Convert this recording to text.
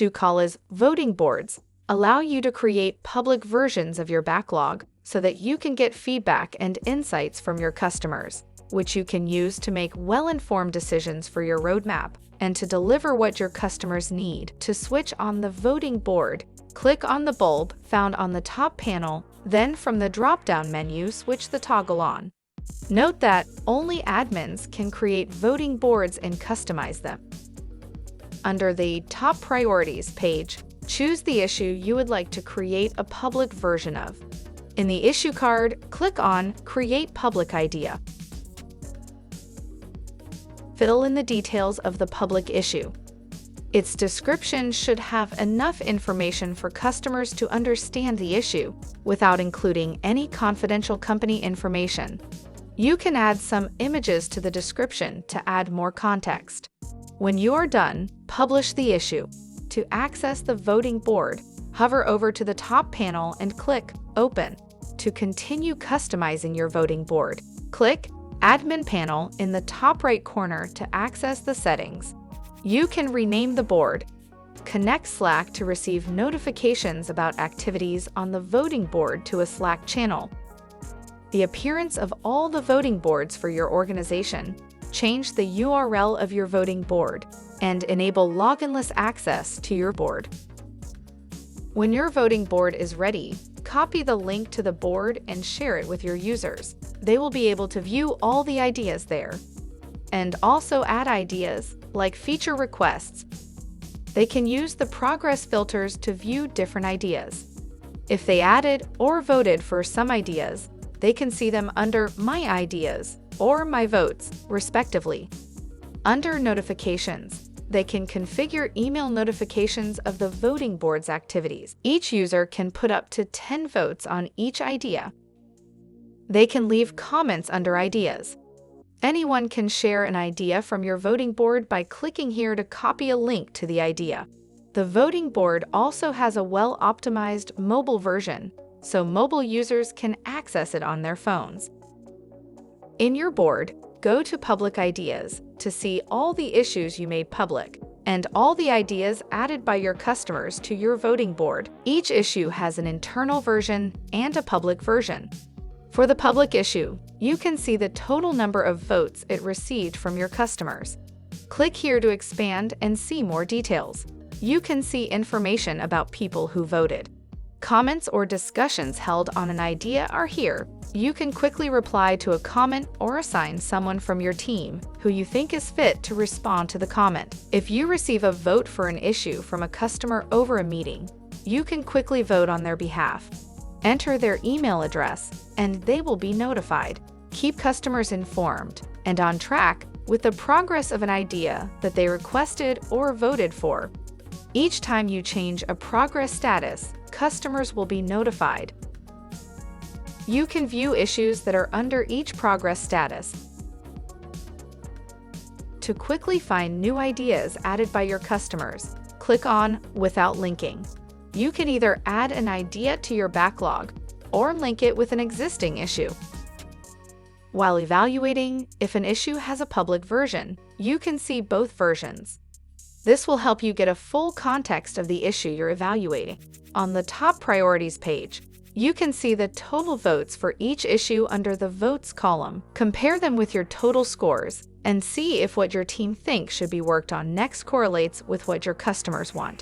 Ducala's voting boards allow you to create public versions of your backlog so that you can get feedback and insights from your customers, which you can use to make well-informed decisions for your roadmap and to deliver what your customers need. To switch on the voting board, click on the bulb found on the top panel, then from the drop-down menu, switch the toggle on. Note that only admins can create voting boards and customize them. Under the Top Priorities page, choose the issue you would like to create a public version of. In the issue card, click on Create Public Idea. Fill in the details of the public issue. Its description should have enough information for customers to understand the issue without including any confidential company information. You can add some images to the description to add more context. When you are done, publish the issue. To access the voting board, hover over to the top panel and click Open. To continue customizing your voting board, click Admin Panel in the top right corner to access the settings. You can rename the board. Connect Slack to receive notifications about activities on the voting board to a Slack channel. The appearance of all the voting boards for your organization. Change the URL of your voting board and enable loginless access to your board. When your voting board is ready, copy the link to the board and share it with your users. They will be able to view all the ideas there. And also add ideas, like feature requests. They can use the progress filters to view different ideas. If they added or voted for some ideas, they can see them under My Ideas or My Votes, respectively. Under Notifications, they can configure email notifications of the voting board's activities. Each user can put up to 10 votes on each idea. They can leave comments under ideas. Anyone can share an idea from your voting board by clicking here to copy a link to the idea. The voting board also has a well-optimized mobile version, so mobile users can access it on their phones. In your board, go to Public Ideas to see all the issues you made public and all the ideas added by your customers to your voting board. Each issue has an internal version and a public version. For the public issue, you can see the total number of votes it received from your customers. Click here to expand and see more details. You can see information about people who voted. Comments or discussions held on an idea are here. You can quickly reply to a comment or assign someone from your team who you think is fit to respond to the comment. If you receive a vote for an issue from a customer over a meeting, you can quickly vote on their behalf. Enter their email address, and they will be notified. Keep customers informed and on track with the progress of an idea that they requested or voted for. Each time you change a progress status, customers will be notified. You can view issues that are under each progress status. To quickly find new ideas added by your customers, click on Without linking. You can either add an idea to your backlog or link it with an existing issue. While evaluating if an issue has a public version, you can see both versions. This will help you get a full context of the issue you're evaluating. On the Top Priorities page, you can see the total votes for each issue under the Votes column. Compare them with your total scores and see if what your team thinks should be worked on next correlates with what your customers want.